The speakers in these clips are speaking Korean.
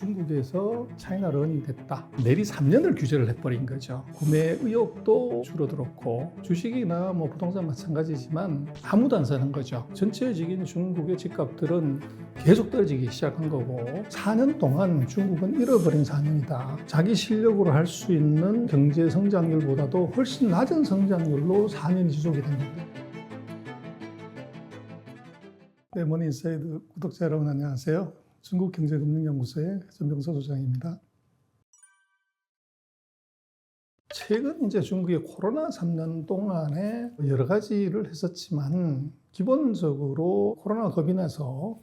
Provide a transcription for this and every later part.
중국에서 차이나 런이 됐다. 내리 3년을 규제를 해버린 거죠. 구매 의욕도 줄어들었고 주식이나 뭐 부동산 마찬가지지만 아무도 안 사는 거죠. 전체적인 중국의 집값들은 계속 떨어지기 시작한 거고 4년 동안 중국은 잃어버린 4년이다. 자기 실력으로 할 수 있는 경제 성장률보다도 훨씬 낮은 성장률로 4년이 지속이 된 겁니다. 네, 머니인사이드 구독자 여러분 안녕하세요. 중국경제금융연구소의 전병서 소장입니다. 최근 이제 중국의 코로나 3년 동안에 여러 가지를 했었지만 기본적으로 코로나가 겁이 나서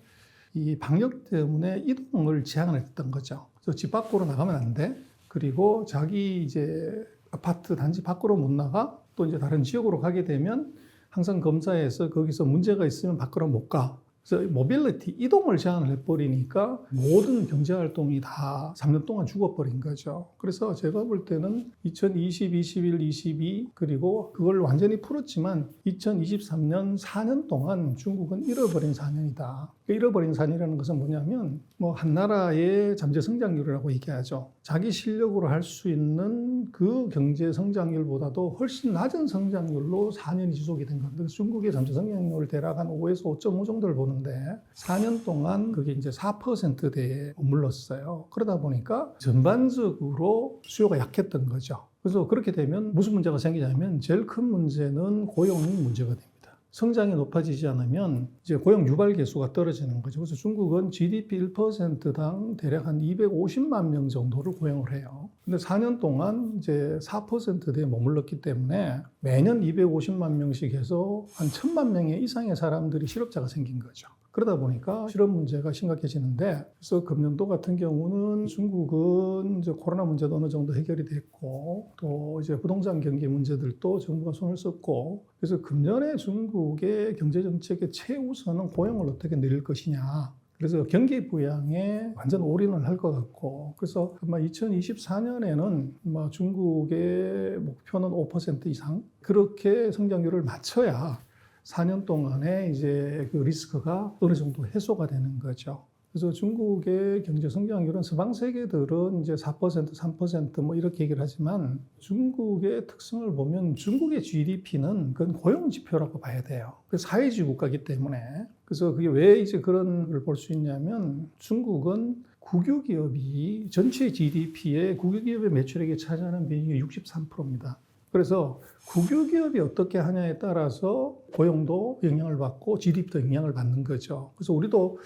이 방역 때문에 이동을 제한을 했던 거죠. 그래서 집 밖으로 나가면 안 돼. 그리고 자기 이제 아파트 단지 밖으로 못 나가. 또 이제 다른 지역으로 가게 되면 항상 검사해서 거기서 문제가 있으면 밖으로 못 가. 그래서 모빌리티, 이동을 제한을 해버리니까 모든 경제활동이 다 3년 동안 죽어버린 거죠. 그래서 제가 볼 때는 2020, 21, 22 그리고 그걸 완전히 풀었지만 2023년 4년 동안 중국은 잃어버린 4년이다. 잃어버린 4년이라는 것은 뭐냐면 뭐 한 나라의 잠재 성장률이라고 얘기하죠. 자기 실력으로 할 수 있는 그 경제 성장률보다도 훨씬 낮은 성장률로 4년이 지속이 된 겁니다. 중국의 잠재 성장률 대략 한 5에서 5.5 정도를 보는데 4년 동안 그게 이제 4%대에 머물렀어요. 그러다 보니까 전반적으로 수요가 약했던 거죠. 그래서 그렇게 되면 무슨 문제가 생기냐면 제일 큰 문제는 고용 문제가 됩니다. 성장이 높아지지 않으면 이제 고용 유발 개수가 떨어지는 거죠. 그래서 중국은 GDP 1%당 대략 한 250만 명 정도를 고용을 해요. 근데 4년 동안 이제 4%대에 머물렀기 때문에 매년 250만 명씩 해서 한 1000만 명 이상의 사람들이 실업자가 생긴 거죠. 그러다 보니까 실업 문제가 심각해지는데, 그래서 금년도 같은 경우는 중국은 이제 코로나 문제도 어느 정도 해결이 됐고, 또 이제 부동산 경기 문제들도 정부가 손을 썼고, 그래서 금년에 중국의 경제 정책의 최우선은 고용을 어떻게 늘릴 것이냐. 그래서 경기 부양에 완전 올인을 할 것 같고, 그래서 아마 2024년에는 아마 중국의 목표는 5% 이상 그렇게 성장률을 맞춰야 4년 동안에 이제 그 리스크가 어느 정도 해소가 되는 거죠. 그래서 중국의 경제 성장률은 서방 세계들은 이제 4%, 3% 뭐 이렇게 얘기를 하지만 중국의 특성을 보면 중국의 GDP는 그건 고용 지표라고 봐야 돼요. 그 사회주의 국가이기 때문에. 그래서 그게 왜 이제 그런 걸 볼 수 있냐면 중국은 국유기업이 전체 GDP의 국유기업의 매출액이 차지하는 비중이 63%입니다. 그래서 국유기업이 어떻게 하냐에 따라서 고용도 영향을 받고 GDP도 영향을 받는 거죠. 그래서 우리도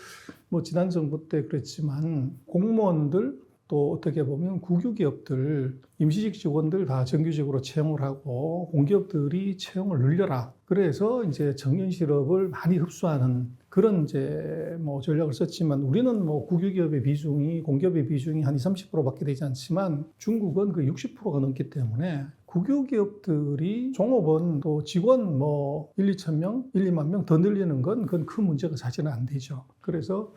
뭐 지난 정부 때 그랬지만 공무원들 또 어떻게 보면 국유기업들 임시직 직원들 다 정규직으로 채용을 하고 공기업들이 채용을 늘려라. 그래서 이제 청년 실업을 많이 흡수하는 그런 이제 뭐 전략을 썼지만 우리는 뭐 국유기업의 비중이 공기업의 비중이 한 20, 30%밖에 되지 않지만 중국은 그 60%가 넘기 때문에 국유기업들이 종업원 또 직원 뭐 1, 2천 명, 1, 2만 명 더 늘리는 건 그건 큰 문제가 사실은 안 되죠. 그래서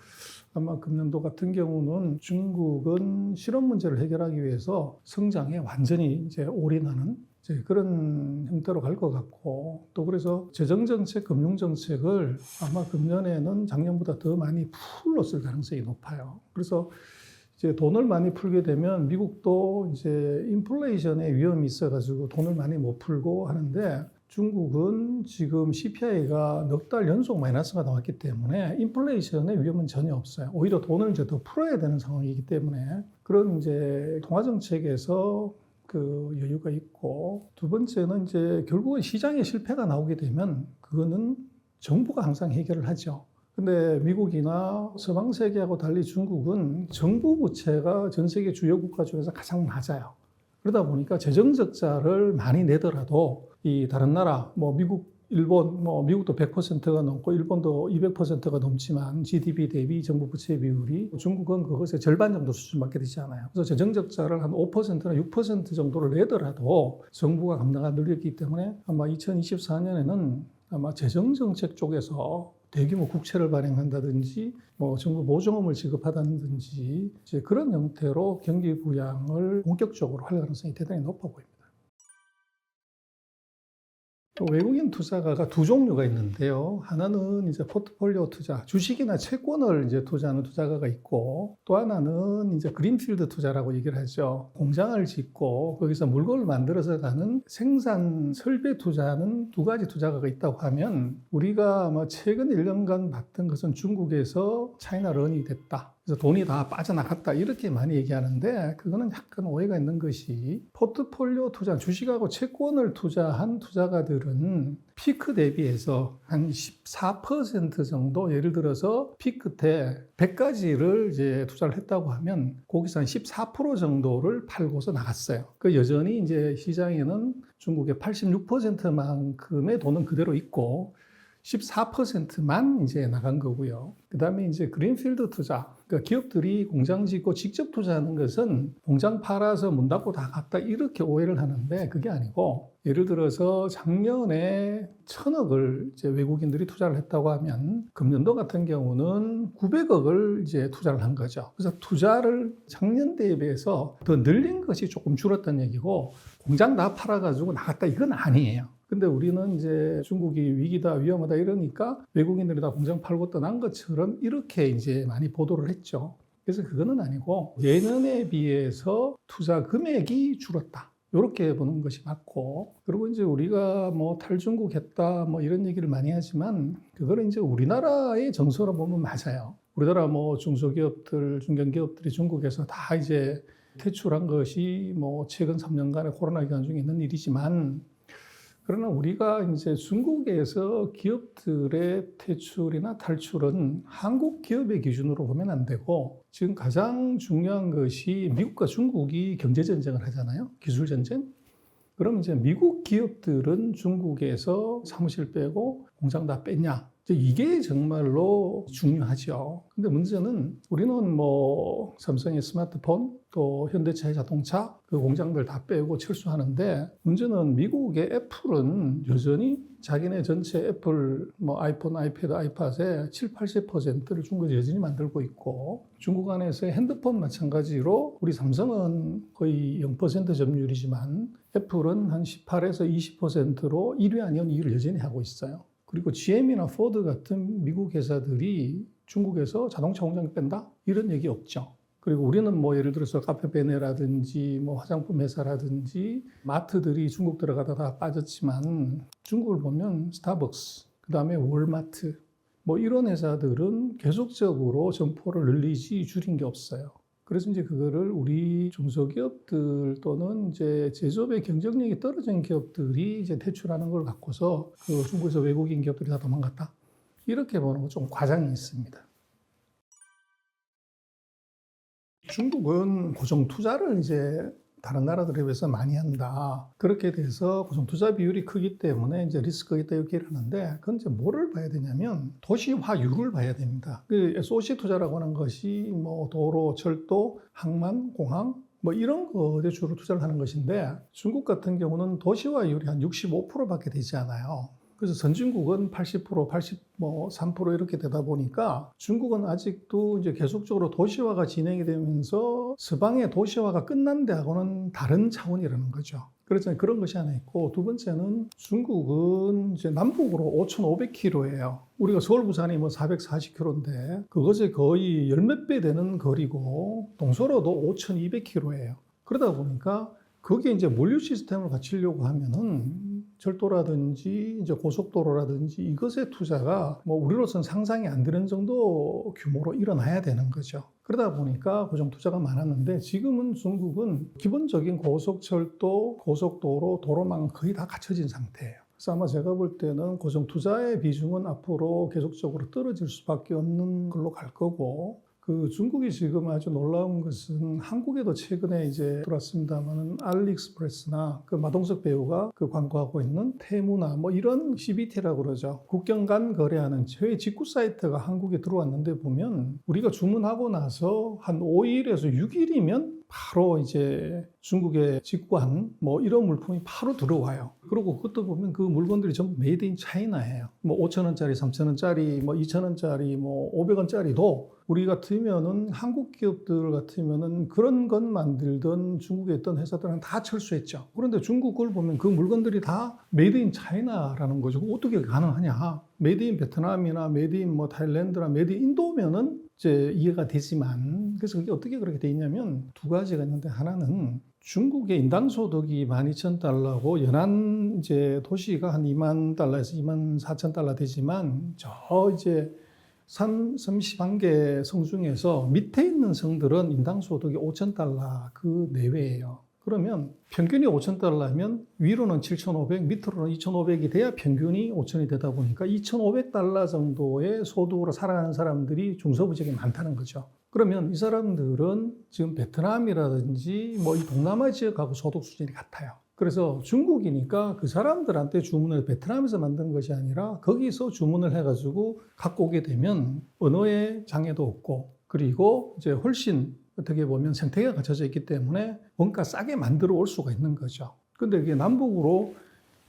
아마 금년도 같은 경우는 중국은 실업 문제를 해결하기 위해서 성장에 완전히 이제 올인하는 이제 그런 형태로 갈 것 같고, 또 그래서 재정정책, 금융정책을 아마 금년에는 작년보다 더 많이 풀었을 가능성이 높아요. 그래서 이제 돈을 많이 풀게 되면 미국도 이제 인플레이션의 위험이 있어가지고 돈을 많이 못 풀고 하는데 중국은 지금 CPI가 넉 달 연속 마이너스가 나왔기 때문에 인플레이션의 위험은 전혀 없어요. 오히려 돈을 이제 더 풀어야 되는 상황이기 때문에 그런 이제 통화정책에서 그 여유가 있고, 두 번째는 이제 결국은 시장의 실패가 나오게 되면 그거는 정부가 항상 해결을 하죠. 근데 미국이나 서방 세계하고 달리 중국은 정부 부채가 전 세계 주요 국가 중에서 가장 낮아요. 그러다 보니까 재정 적자를 많이 내더라도 이 다른 나라, 뭐 미국, 일본, 뭐 미국도 100%가 넘고 일본도 200%가 넘지만 GDP 대비 정부 부채 비율이 중국은 그것의 절반 정도 수준밖에 되지 않아요. 그래서 재정 적자를 한 5%나 6% 정도를 내더라도 정부가 감당하기 늘렸기 때문에 아마 2024년에는 아마 재정 정책 쪽에서 대규모 국채를 발행한다든지 뭐 정부 보조금을 지급하다든지 이제 그런 형태로 경기 부양을 본격적으로 할 가능성이 대단히 높아 보입니다. 또 외국인 투자가가 두 종류가 있는데요. 하나는 이제 포트폴리오 투자, 주식이나 채권을 이제 투자하는 투자가가 있고, 또 하나는 이제 그린필드 투자라고 얘기를 하죠. 공장을 짓고 거기서 물건을 만들어서 가는 생산 설비 투자하는 두 가지 투자가가 있다고 하면, 우리가 뭐 최근 1년간 봤던 것은 중국에서 차이나 런이 됐다, 그래서 돈이 다 빠져나갔다, 이렇게 많이 얘기하는데, 그거는 약간 오해가 있는 것이, 포트폴리오 투자, 주식하고 채권을 투자한 투자가들은 피크 대비해서 한 14% 정도, 예를 들어서 피크 때 100가지를 이제 투자를 했다고 하면 거기서 한 14% 정도를 팔고서 나갔어요. 그 여전히 이제 시장에는 중국의 86%만큼의 돈은 그대로 있고 14%만 이제 나간 거고요. 그 다음에 이제 그린필드 투자. 그러니까 기업들이 공장 짓고 직접 투자하는 것은 공장 팔아서 문 닫고 다 갔다, 이렇게 오해를 하는데, 그게 아니고, 예를 들어서 작년에 1,000억을 이제 외국인들이 투자를 했다고 하면 금년도 같은 경우는 900억을 이제 투자를 한 거죠. 그래서 투자를 작년 대비해서 더 늘린 것이 조금 줄었다는 얘기고, 공장 다 팔아가지고 나갔다, 이건 아니에요. 근데 우리는 이제 중국이 위기다, 위험하다 이러니까 외국인들이 다 공장 팔고 떠난 것처럼 이렇게 이제 많이 보도를 했죠. 그래서 그거는 아니고, 예년에 비해서 투자 금액이 줄었다, 이렇게 보는 것이 맞고, 그리고 이제 우리가 뭐 탈중국 했다 뭐 이런 얘기를 많이 하지만, 그거는 이제 우리나라의 정서로 보면 맞아요. 우리나라 뭐 중소기업들, 중견기업들이 중국에서 다 이제 퇴출한 것이 뭐 최근 3년간의 코로나 기간 중에 있는 일이지만, 그러나 우리가 이제 중국에서 기업들의 퇴출이나 탈출은 한국 기업의 기준으로 보면 안 되고, 지금 가장 중요한 것이 미국과 중국이 경제전쟁을 하잖아요. 기술전쟁. 그럼 이제 미국 기업들은 중국에서 사무실 빼고 공장 다 뺐냐? 이게 정말로 중요하죠. 근데 문제는, 우리는 뭐 삼성의 스마트폰, 또 현대차의 자동차, 그 공장들 다 빼고 철수하는데, 문제는 미국의 애플은 여전히 자기네 전체 애플, 뭐 아이폰, 아이패드, 아이팟의 70~80%를 중국에서 여전히 만들고 있고, 중국 안에서의 핸드폰 마찬가지로 우리 삼성은 거의 0% 점유율이지만 애플은 한 18~20%로 1위 아니면 2위를 여전히 하고 있어요. 그리고 GM이나 포드 같은 미국 회사들이 중국에서 자동차 공장 뺀다? 이런 얘기 없죠. 그리고 우리는 뭐 예를 들어서 카페베네라든지 뭐 화장품 회사라든지 마트들이 중국 들어가다 다 빠졌지만, 중국을 보면 스타벅스, 그 다음에 월마트, 뭐 이런 회사들은 계속적으로 점포를 늘리지 줄인 게 없어요. 그래서 이제 그거를 우리 중소기업들 또는 이제 제조업의 경쟁력이 떨어진 기업들이 이제 퇴출하는 걸 갖고서 그 중국에서 외국인 기업들이 다 도망갔다, 이렇게 보는 건 좀 과장이 있습니다. 중국은 고정 투자를 이제 다른 나라들에 비해서 많이 한다, 그렇게 돼서 고정 투자 비율이 크기 때문에 이제 리스크가 있다, 이렇게 하는데, 그건 이제 뭐를 봐야 되냐면 도시화율을 봐야 됩니다. 그 SOC 투자라고 하는 것이 뭐 도로, 철도, 항만, 공항 뭐 이런 거에 주로 투자를 하는 것인데, 중국 같은 경우는 도시화율이 한 65%밖에 되지 않아요. 그래서 선진국은 80%, 83% 이렇게 되다 보니까, 중국은 아직도 이제 계속적으로 도시화가 진행이 되면서 서방의 도시화가 끝난 데하고는 다른 차원이라는 거죠. 그래서 그런 것이 하나 있고, 두 번째는 중국은 이제 남북으로 5,500km예요. 우리가 서울, 부산이 뭐 440km인데 그것이 거의 열 몇 배 되는 거리고, 동서로도 5,200km예요. 그러다 보니까 거기에 이제 물류 시스템을 갖추려고 하면은 철도라든지 이제 고속도로라든지 이것의 투자가 뭐 우리로서는 상상이 안 되는 정도 규모로 일어나야 되는 거죠. 그러다 보니까 고정 투자가 많았는데, 지금은 중국은 기본적인 고속철도, 고속도로, 도로망은 거의 다 갖춰진 상태예요. 그래서 아마 제가 볼 때는 고정 투자의 비중은 앞으로 계속적으로 떨어질 수밖에 없는 걸로 갈 거고, 그 중국이 지금 아주 놀라운 것은, 한국에도 최근에 이제 들어왔습니다만은 알리익스프레스나 그 마동석 배우가 그 광고하고 있는 테무나 뭐 이런 CBT라고 그러죠. 국경 간 거래하는 해외 직구 사이트가 한국에 들어왔는데, 보면 우리가 주문하고 나서 한 5일에서 6일이면 바로 이제 중국에 직구한 뭐 이런 물품이 바로 들어와요. 그리고 그것도 보면 그 물건들이 전부 메이드 인 차이나예요. 뭐 5,000원짜리, 3,000원짜리, 뭐 2,000원짜리, 뭐 500원짜리도 우리 같으면은 한국 기업들 같으면은 그런 것 만들던 중국에 있던 회사들은 다 철수했죠. 그런데 중국을 보면 그 물건들이 다 메이드 인 차이나라는 거죠. 어떻게 가능하냐? 메이드 인 베트남이나 메이드 인 뭐 타일랜드나 메이드 인 인도면은 이제 이해가 되지만, 그래서 그게 어떻게 그렇게 돼 있냐면 두 가지가 있는데, 하나는 중국의 인당 소득이 12,000달러고 연안 이제 도시가 한 2만 달러에서 2만 4천 달러 되지만, 저 이제 산 31개 성 중에서 밑에 있는 성들은 인당 소득이 5,000달러 그 내외예요. 그러면 평균이 5,000달러면 위로는 7,500, 밑으로는 2,500이 돼야 평균이 5,000이 되다 보니까 2,500달러 정도의 소득으로 살아가는 사람들이 중서부 지역에 많다는 거죠. 그러면 이 사람들은 지금 베트남이라든지 뭐 이 동남아 지역하고 소득 수준이 같아요. 그래서 중국이니까 그 사람들한테 주문을 베트남에서 만든 것이 아니라 거기서 주문을 해가지고 갖고 오게 되면 언어의 장애도 없고, 그리고 이제 훨씬 어떻게 보면 생태계가 갖춰져 있기 때문에 원가 싸게 만들어 올 수가 있는 거죠. 근데 이게 남북으로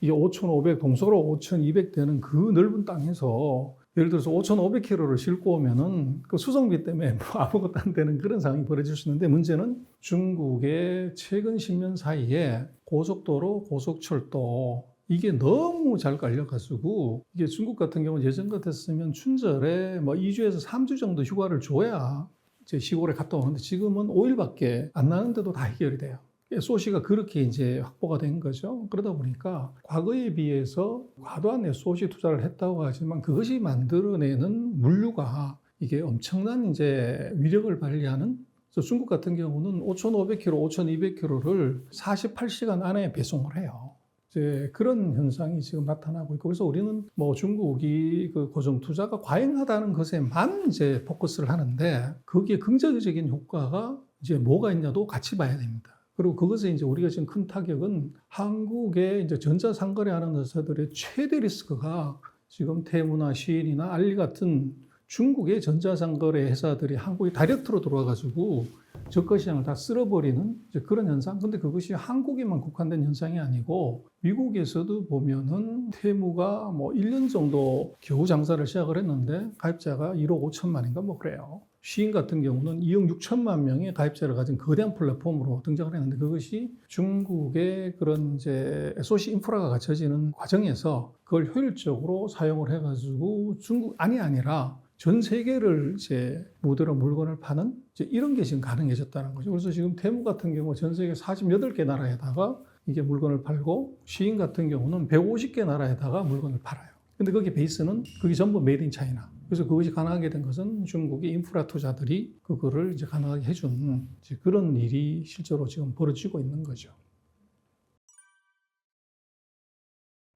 이게 5,500, 동서로 5,200 되는 그 넓은 땅에서 예를 들어서 5,500km를 싣고 오면은 그 수송비 때문에 뭐 아무것도 안 되는 그런 상황이 벌어질 수 있는데, 문제는 중국의 최근 10년 사이에 고속도로, 고속철도 이게 너무 잘 깔려가지고, 이게 중국 같은 경우는 예전 같았으면 춘절에 뭐 2주에서 3주 정도 휴가를 줘야 이제 시골에 갔다 오는데, 지금은 5일밖에 안 나는데도 다 해결이 돼요. SOC가 그렇게 이제 확보가 된 거죠. 그러다 보니까 과거에 비해서 과도한 SOC 투자를 했다고 하지만 그것이 만들어내는 물류가 이게 엄청난 이제 위력을 발휘하는, 그래서 중국 같은 경우는 5,500km, 5,200km를 48시간 안에 배송을 해요. 이제 그런 현상이 지금 나타나고 있고, 그래서 우리는 뭐 중국이 그 고정 투자가 과잉하다는 것에만 이제 포커스를 하는데, 거기에 긍정적인 효과가 이제 뭐가 있냐도 같이 봐야 됩니다. 그리고 그것에 이제 우리가 지금 큰 타격은 한국의 이제 전자상거래하는 회사들의 최대 리스크가 지금 테무나 시인이나 알리 같은 중국의 전자상거래 회사들이 한국에 다이렉트로 들어와가지고 저가 시장을 다 쓸어버리는 이제 그런 현상. 근데 그것이 한국에만 국한된 현상이 아니고 미국에서도 보면은 테무가 뭐 1년 정도 겨우 장사를 시작을 했는데 가입자가 1억 5천만인가 뭐 그래요. 시인 같은 경우는 2억 6천만 명의 가입자를 가진 거대한 플랫폼으로 등장을 했는데, 그것이 중국의 그런 이제 SOC 인프라가 갖춰지는 과정에서 그걸 효율적으로 사용을 해가지고 중국안이 아니라 전 세계를 이제 무대로 물건을 파는 이제 이런 게 지금 가능해졌다는 거죠. 그래서 지금 테무 같은 경우 전 세계 48개 나라에다가 이게 물건을 팔고, 시인 같은 경우는 150개 나라에다가 물건을 팔아요. 근데 거기 베이스는 그게 전부 메이드 인 차이나. 그래서 그것이 가능하게 된 것은 중국의 인프라 투자들이 그거를 이제 가능하게 해준 이제 그런 일이 실제로 지금 벌어지고 있는 거죠.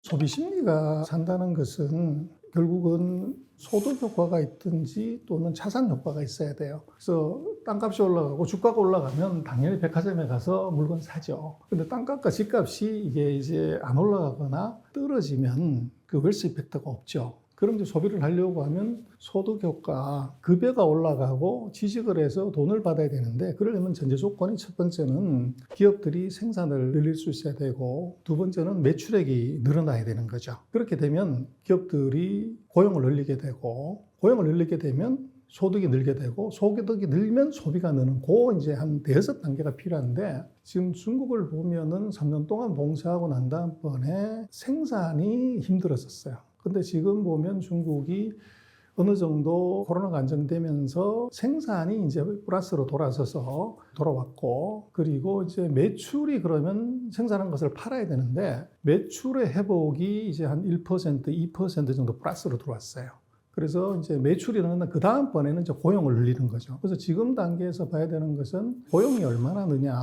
소비 심리가 산다는 것은 결국은 소득 효과가 있든지 또는 차산 효과가 있어야 돼요. 그래서 땅값이 올라가고 주가가 올라가면 당연히 백화점에 가서 물건 사죠. 근데 땅값과 집값이 이게 이제 안 올라가거나 떨어지면 그 웰스 이펙트가 없죠. 그럼 이제 소비를 하려고 하면 소득 효과, 급여가 올라가고 취직을 해서 돈을 받아야 되는데, 그러려면 전제 조건이 첫 번째는 기업들이 생산을 늘릴 수 있어야 되고, 두 번째는 매출액이 늘어나야 되는 거죠. 그렇게 되면 기업들이 고용을 늘리게 되고, 고용을 늘리게 되면 소득이 늘게 되고, 소득이 늘면 소비가 느는 그 이제 한 대여섯 단계가 필요한데, 지금 중국을 보면은 3년 동안 봉쇄하고 난 다음번에 생산이 힘들었었어요. 근데 지금 보면 중국이 어느 정도 코로나가 안정되면서 생산이 이제 플러스로 돌아서서 돌아왔고, 그리고 이제 매출이 그러면 생산한 것을 팔아야 되는데 매출의 회복이 이제 한 1%, 2% 정도 플러스로 들어왔어요. 그래서 이제 매출이 늘어나 그 다음번에는 이제 고용을 늘리는 거죠. 그래서 지금 단계에서 봐야 되는 것은 고용이 얼마나 느냐,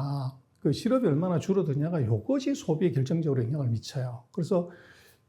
그 실업이 얼마나 줄어드냐가 이것이 소비에 결정적으로 영향을 미쳐요. 그래서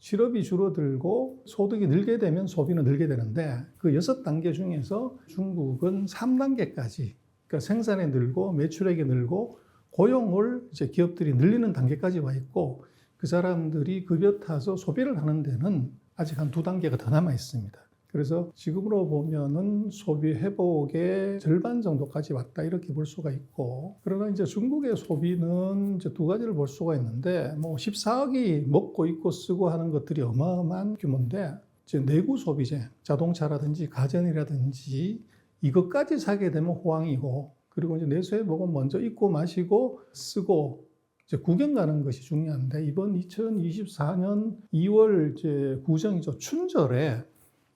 실업이 줄어들고 소득이 늘게 되면 소비는 늘게 되는데, 그 6단계 중에서 중국은 3단계까지, 그러니까 생산이 늘고 매출액이 늘고 고용을 이제 기업들이 늘리는 단계까지 와 있고, 그 사람들이 급여 타서 소비를 하는 데는 아직 한 2단계가 더 남아 있습니다. 그래서 지금으로 보면은 소비 회복의 절반 정도까지 왔다 이렇게 볼 수가 있고, 그러나 이제 중국의 소비는 이제 두 가지를 볼 수가 있는데, 뭐 14억이 먹고 입고 쓰고 하는 것들이 어마어마한 규모인데, 이제 내구 소비재, 자동차라든지 가전이라든지 이것까지 사게 되면 호황이고, 그리고 이제 내수해보고 먼저 입고 마시고 쓰고 이제 구경 가는 것이 중요한데, 이번 2024년 2월 이제 구정이죠. 춘절에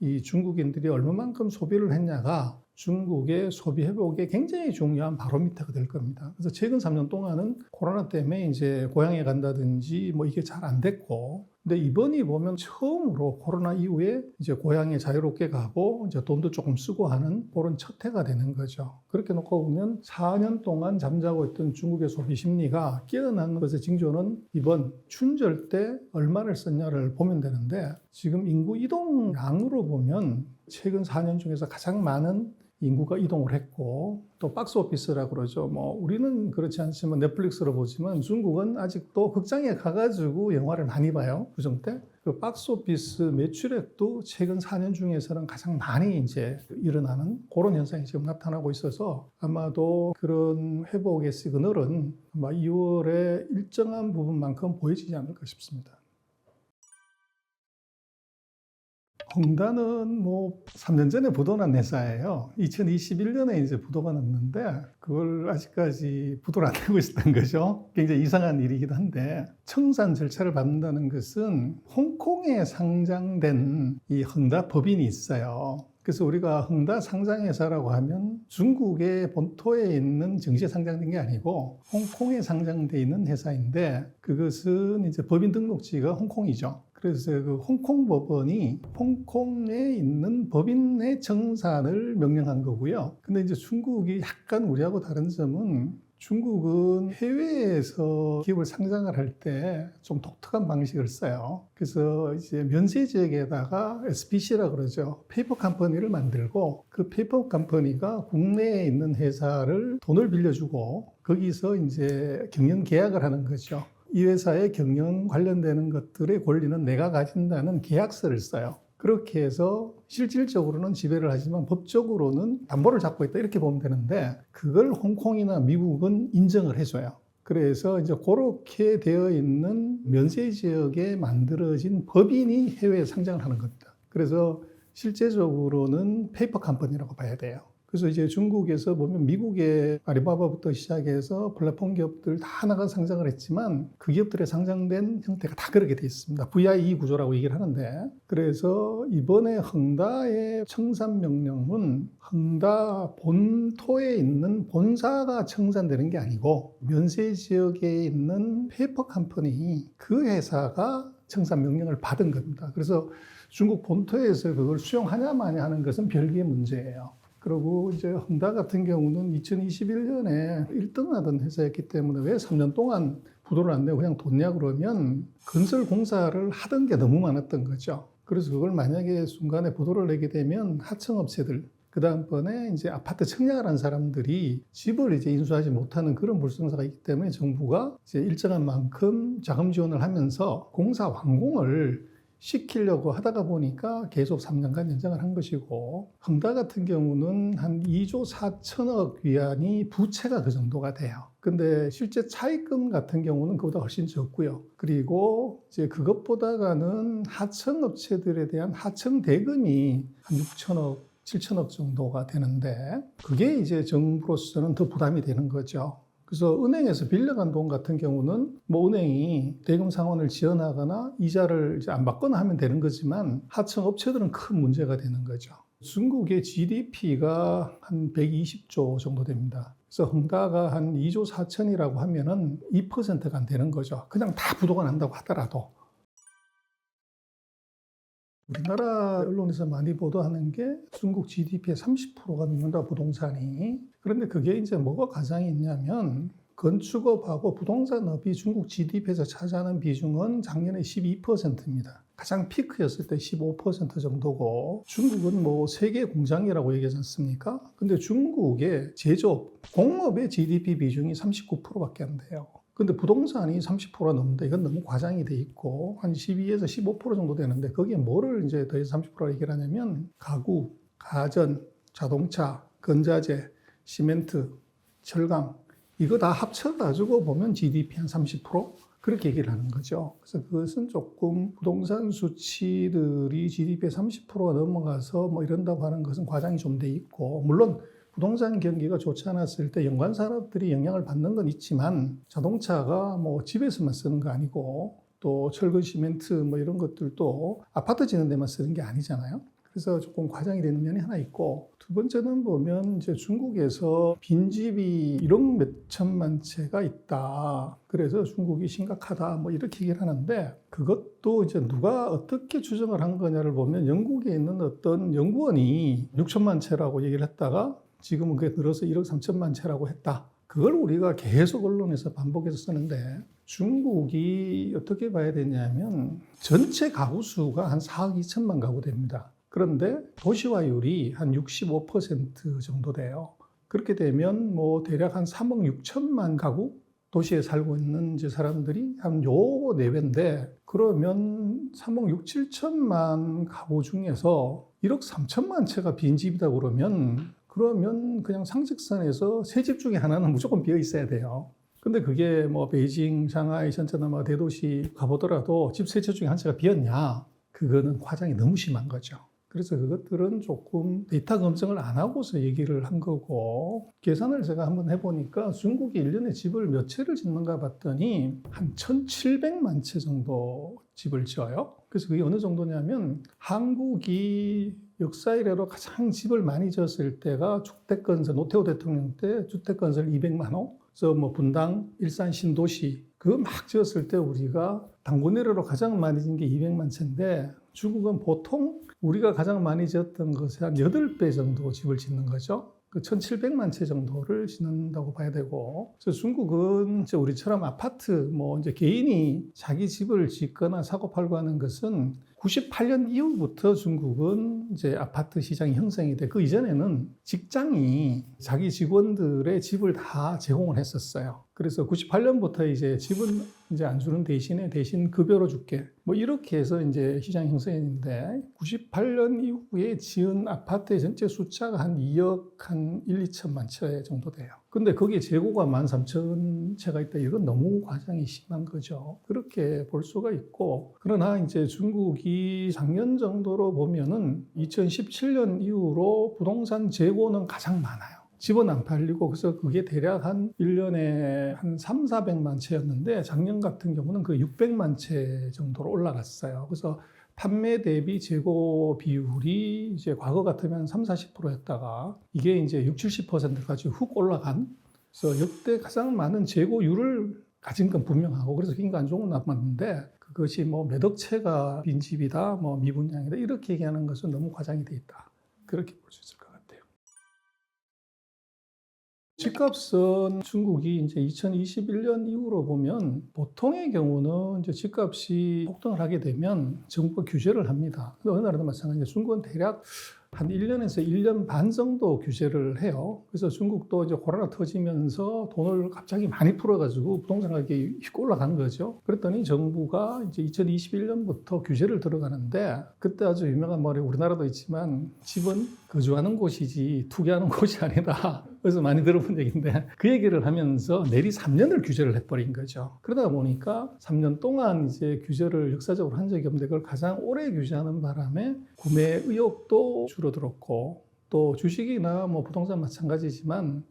이 중국인들이 얼마만큼 소비를 했냐가 중국의 소비 회복에 굉장히 중요한 바로미터가 될 겁니다. 그래서 최근 3년 동안은 코로나 때문에 이제 고향에 간다든지 뭐 이게 잘 안 됐고, 근데 이번이 보면 처음으로 코로나 이후에 이제 고향에 자유롭게 가고 이제 돈도 조금 쓰고 하는 그런 첫 해가 되는 거죠. 그렇게 놓고 보면 4년 동안 잠자고 있던 중국의 소비 심리가 깨어난 것의 징조는 이번 춘절 때 얼마를 썼냐를 보면 되는데, 지금 인구 이동량으로 보면 최근 4년 중에서 가장 많은 인구가 이동을 했고, 또 박스 오피스라고 그러죠. 뭐 우리는 그렇지 않지만 넷플릭스로 보지만 중국은 아직도 극장에 가가지고 영화를 많이 봐요. 구정 때. 그 박스 오피스 매출액도 최근 4년 중에서는 가장 많이 이제 일어나는 그런 현상이 지금 나타나고 있어서, 아마도 그런 회복의 시그널은 아마 2월에 일정한 부분만큼 보여지지 않을까 싶습니다. 헝다는 뭐 3년 전에 부도난 회사예요. 2021년에 이제 부도가 났는데 그걸 아직까지 부도를 안 내고 있었던 거죠. 굉장히 이상한 일이기도 한데, 청산 절차를 밟는다는 것은 홍콩에 상장된 이 헝다 법인이 있어요. 그래서 우리가 헝다 상장회사라고 하면 중국의 본토에 있는 증시에 상장된 게 아니고 홍콩에 상장돼 있는 회사인데, 그것은 이제 법인 등록지가 홍콩이죠. 그래서 그 홍콩 법원이 홍콩에 있는 법인의 청산을 명령한 거고요. 근데 이제 중국이 약간 우리하고 다른 점은, 중국은 해외에서 기업을 상장을 할 때 좀 독특한 방식을 써요. 그래서 이제 면세 지역에다가 SPC라고 그러죠. 페이퍼 컴퍼니를 만들고, 그 페이퍼 컴퍼니가 국내에 있는 회사를 돈을 빌려주고 거기서 이제 경영 계약을 하는 거죠. 이 회사의 경영 관련되는 것들의 권리는 내가 가진다는 계약서를 써요. 그렇게 해서 실질적으로는 지배를 하지만 법적으로는 담보를 잡고 있다, 이렇게 보면 되는데, 그걸 홍콩이나 미국은 인정을 해줘요. 그래서 이제 그렇게 되어 있는 면세 지역에 만들어진 법인이 해외에 상장을 하는 겁니다. 그래서 실제적으로는 페이퍼 컴퍼니라고 봐야 돼요. 그래서 이제 중국에서 보면 미국의 알리바바부터 시작해서 플랫폼 기업들 다 하나가 상장을 했지만 그 기업들의 상장된 형태가 다 그렇게 돼 있습니다. VIE 구조라고 얘기를 하는데, 그래서 이번에 헝다의 청산 명령은 헝다 본토에 있는 본사가 청산되는 게 아니고 면세 지역에 있는 페이퍼 컴퍼니, 그 회사가 청산 명령을 받은 겁니다. 그래서 중국 본토에서 그걸 수용하냐 마냐 하는 것은 별개의 문제예요. 그리고 이제 헝다 같은 경우는 2021년에 1등 하던 회사였기 때문에 왜 3년 동안 부도를 안 내고 그냥 뒀냐 그러면, 건설 공사를 하던 게 너무 많았던 거죠. 그래서 그걸 만약에 순간에 부도를 내게 되면 하청업체들, 그 다음번에 이제 아파트 청약을 한 사람들이 집을 이제 인수하지 못하는 그런 불성사가 있기 때문에 정부가 이제 일정한 만큼 자금 지원을 하면서 공사 완공을 시키려고 하다가 보니까 계속 3년간 연장을 한 것이고, 헝다 같은 경우는 한 2조 4천억 위안이 부채가 그 정도가 돼요. 근데 실제 차입금 같은 경우는 그보다 훨씬 적고요. 그리고 이제 그것보다는 하청업체들에 대한 하청 대금이 한 6천억, 7천억 정도가 되는데, 그게 이제 정부로서는 더 부담이 되는 거죠. 그래서 은행에서 빌려간 돈 같은 경우는 뭐 은행이 대금 상환을 지원하거나 이자를 이제 안 받거나 하면 되는 거지만, 하청업체들은 큰 문제가 되는 거죠. 중국의 GDP가 한 120조 정도 됩니다. 그래서 헝다가 한 2조 4천이라고 하면은 2%가 안 되는 거죠. 그냥 다 부도가 난다고 하더라도. 우리나라 언론에서 많이 보도하는 게 중국 GDP의 30%가 넘는다, 부동산이. 그런데 그게 이제 뭐가 가장이 있냐면, 건축업하고 부동산업이 중국 GDP에서 차지하는 비중은 작년에 12%입니다. 가장 피크였을 때 15% 정도고, 중국은 뭐 세계 공장이라고 얘기하지 않습니까? 근데 중국의 제조업, 공업의 GDP 비중이 39%밖에 안 돼요. 근데 부동산이 30%가 넘는데 이건 너무 과장이 돼 있고, 한 12에서 15% 정도 되는데, 거기에 뭐를 이제 더해서 30%라 얘기를 하냐면, 가구, 가전, 자동차, 건자재, 시멘트, 철강, 이거 다 합쳐가지고 보면 GDP 한 30%? 그렇게 얘기를 하는 거죠. 그래서 그것은 조금 부동산 수치들이 GDP의 30%가 넘어가서 뭐 이런다고 하는 것은 과장이 좀 돼 있고, 물론 부동산 경기가 좋지 않았을 때 연관 산업들이 영향을 받는 건 있지만 자동차가 뭐 집에서만 쓰는 거 아니고 또 철근 시멘트 뭐 이런 것들도 아파트 짓는 데만 쓰는 게 아니잖아요. 그래서 조금 과장이 되는 면이 하나 있고, 두 번째는 보면 이제 중국에서 빈집이 1억 몇천만 채가 있다. 그래서 중국이 심각하다. 뭐 이렇게 얘기를 하는데, 그것도 이제 누가 어떻게 추정을 한 거냐를 보면 영국에 있는 어떤 연구원이 6천만 채라고 얘기를 했다가 지금은 그게 늘어서 1억 3천만 채라고 했다. 그걸 우리가 계속 언론에서 반복해서 쓰는데, 중국이 어떻게 봐야 되냐면 전체 가구 수가 한 4억 2천만 가구 됩니다. 그런데 도시화율이 한 65% 정도 돼요. 그렇게 되면 뭐 대략 한 3억 6천만 가구 도시에 살고 있는 이제 사람들이 한 요 내외인데, 그러면 3억 6, 7천만 가구 중에서 1억 3천만 채가 빈집이다 그러면 그냥 상식선에서 세 집 중에 하나는 무조건 비어 있어야 돼요. 근데 그게 뭐 베이징, 상하이, 션천나 대도시 가보더라도 집 세 채 중에 한 채가 비었냐? 그거는 과장이 너무 심한 거죠. 그래서 그것들은 조금 데이터 검증을 안 하고서 얘기를 한 거고, 계산을 제가 한번 해보니까 중국이 1년에 집을 몇 채를 짓는가 봤더니 한 1,700만 채 정도 집을 지어요. 그래서 그게 어느 정도냐면 한국이 역사 이래로 가장 집을 많이 지었을 때가 주택건설, 노태우 대통령 때 주택건설 200만 호, 그래서 뭐 분당, 일산 신도시 그거 막 지었을 때 우리가 단군 이래로 가장 많이 지은 게 200만 채인데, 중국은 보통 우리가 가장 많이 지었던 것의 한 8배 정도 집을 짓는 거죠. 그 1,700만 채 정도를 짓는다고 봐야 되고, 그래서 중국은 이제 우리처럼 아파트, 뭐 이제 개인이 자기 집을 짓거나 사고 팔고 하는 것은 98년 이후부터 중국은 이제 아파트 시장이 형성이 돼. 그 이전에는 직장이 자기 직원들의 집을 다 제공을 했었어요. 그래서 98년부터 이제 집은 이제 안 주는 대신 급여로 줄게. 뭐 이렇게 해서 이제 시장 형성했는데, 98년 이후에 지은 아파트의 전체 숫자가 한 2억 한 1, 2천만 채 정도 돼요. 근데 거기에 재고가 13,000채가 있다. 이건 너무 과장이 심한 거죠. 그렇게 볼 수가 있고, 그러나 이제 중국이 작년 정도로 보면은 2017년 이후로 부동산 재고는 가장 많아요. 집은 안 팔리고, 그래서 그게 대략 한 1년에 한 3, 400만 채였는데 작년 같은 경우는 그 600만 채 정도로 올라갔어요. 그래서 판매 대비 재고 비율이 이제 과거 같으면 3, 40%였다가 이게 이제 6, 70%까지 훅 올라간, 그래서 역대 가장 많은 재고율을 가진 건 분명하고, 그래서 굉장히 안 좋은 나왔는데, 그것이 뭐 몇 억 채가 빈집이다, 뭐 미분양이다 이렇게 얘기하는 것은 너무 과장이 돼 있다. 그렇게 볼 수 있을 것 같아요. 집값은 중국이 이제 2021년 이후로 보면 보통의 경우는 이제 집값이 폭등을 하게 되면 정부가 규제를 합니다. 근데 어느 나라도 마찬가지예요. 중국은 대략 한 1년에서 1년 반 정도 규제를 해요. 그래서 중국도 이제 코로나 터지면서 돈을 갑자기 많이 풀어가지고 부동산 가격이 휙 올라간 거죠. 그랬더니 정부가 이제 2021년부터 규제를 들어가는데, 그때 아주 유명한 말이, 우리나라도 있지만 집은 거주하는 곳이지 투기하는 곳이 아니다. 그래서 많이 들어본 얘기인데, 그 얘기를 하면서 내리 3년을 규제를 해버린 거죠. 그러다 보니까 3년 동안 이제 규제를 역사적으로 한 적이 없는데, 그걸 가장 오래 규제하는 바람에 구매 의욕도 줄어들었고, 또 주식이나 뭐 부동산 마찬가지지만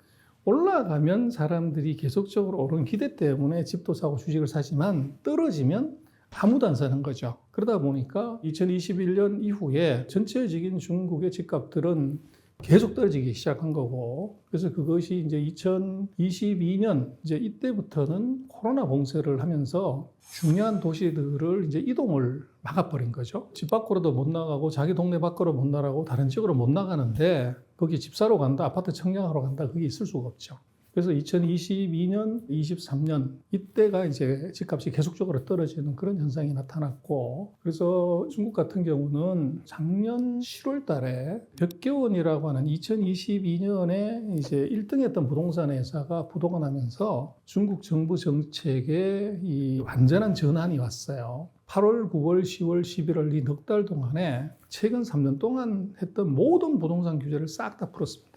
올라가면 사람들이 계속적으로 오른 기대 때문에 집도 사고 주식을 사지만 떨어지면 아무도 안 사는 거죠. 그러다 보니까 2021년 이후에 전체적인 중국의 집값들은 계속 떨어지기 시작한 거고, 그래서 그것이 이제 2022년 이제 이때부터는 코로나 봉쇄를 하면서 중요한 도시들을 이제 이동을 막아버린 거죠. 집 밖으로도 못 나가고 자기 동네 밖으로 못 나가고 다른 지역으로 못 나가는데, 거기 집 사러 간다, 아파트 청약하러 간다, 그게 있을 수가 없죠. 그래서 2022년, 23년 이때가 이제 집값이 계속적으로 떨어지는 그런 현상이 나타났고, 그래서 중국 같은 경우는 작년 7월 달에 백개원이라고 하는 2022년에 이제 1등했던 부동산 회사가 부도가 나면서 중국 정부 정책에 이 완전한 전환이 왔어요. 8월, 9월, 10월, 11월 이 넉 달 동안에 최근 3년 동안 했던 모든 부동산 규제를 싹 다 풀었습니다.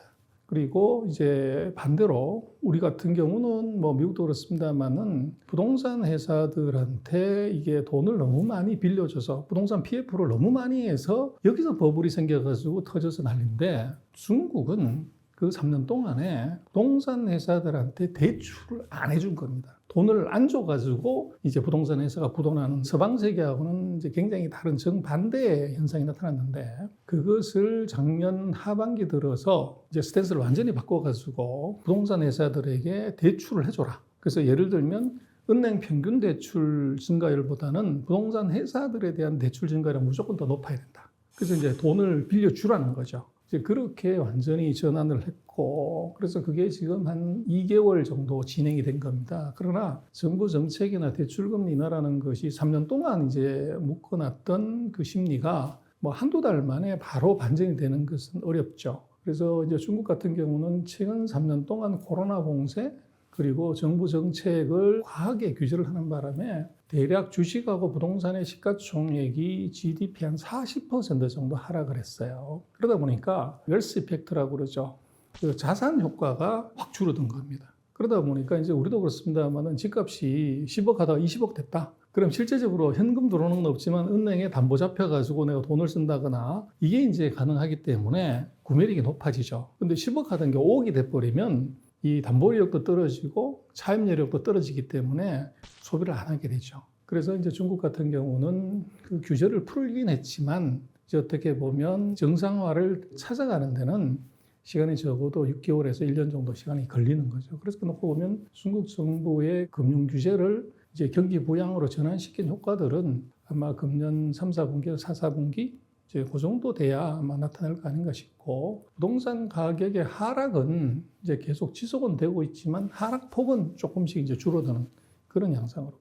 그리고 이제 반대로 우리 같은 경우는 뭐 미국도 그렇습니다만은 부동산 회사들한테 이게 돈을 너무 많이 빌려줘서 부동산 PF를 너무 많이 해서 여기서 버블이 생겨가지고 터져서 난리인데, 중국은 그 3년 동안에 부동산 회사들한테 대출을 안 해준 겁니다. 돈을 안 줘가지고 이제 부동산 회사가 부도나는 서방 세계하고는 이제 굉장히 다른 정반대의 현상이 나타났는데, 그것을 작년 하반기 들어서 이제 스탠스를 완전히 바꿔가지고 부동산 회사들에게 대출을 해줘라. 그래서 예를 들면 은행 평균 대출 증가율보다는 부동산 회사들에 대한 대출 증가율은 무조건 더 높아야 된다. 그래서 이제 돈을 빌려주라는 거죠. 이제 그렇게 완전히 전환을 했고, 그래서 그게 지금 한 2개월 정도 진행이 된 겁니다. 그러나 정부 정책이나 대출금리 인하라는 것이 3년 동안 이제 묶어놨던 그 심리가 뭐 한두 달 만에 바로 반전이 되는 것은 어렵죠. 그래서 이제 중국 같은 경우는 최근 3년 동안 코로나 봉쇄 그리고 정부 정책을 과하게 규제를 하는 바람에 대략 주식하고 부동산의 시가총액이 GDP 한 40% 정도 하락을 했어요. 그러다 보니까 웰스 이펙트라고 그러죠. 그 자산 효과가 확 줄어든 겁니다. 그러다 보니까 이제 우리도 그렇습니다만은 집값이 10억 하다가 20억 됐다. 그럼 실제적으로 현금 들어오는 건 없지만 은행에 담보 잡혀가지고 내가 돈을 쓴다거나 이게 이제 가능하기 때문에 구매력이 높아지죠. 근데 10억 하던 게 5억이 돼버리면 이 담보력도 떨어지고 차입여력도 떨어지기 때문에 소비를 안 하게 되죠. 그래서 이제 중국 같은 경우는 그 규제를 풀긴 했지만 이제 어떻게 보면 정상화를 찾아가는 데는 시간이 적어도 6개월에서 1년 정도 시간이 걸리는 거죠. 그래서 놓고 보면 중국 정부의 금융 규제를 이제 경기 부양으로 전환시킨 효과들은 아마 금년 3, 4분기, 4, 4분기 이제 그 정도 돼야 아마 나타날 거 아닌가 싶고, 부동산 가격의 하락은 이제 계속 지속은 되고 있지만 하락폭은 조금씩 이제 줄어드는 그런 양상으로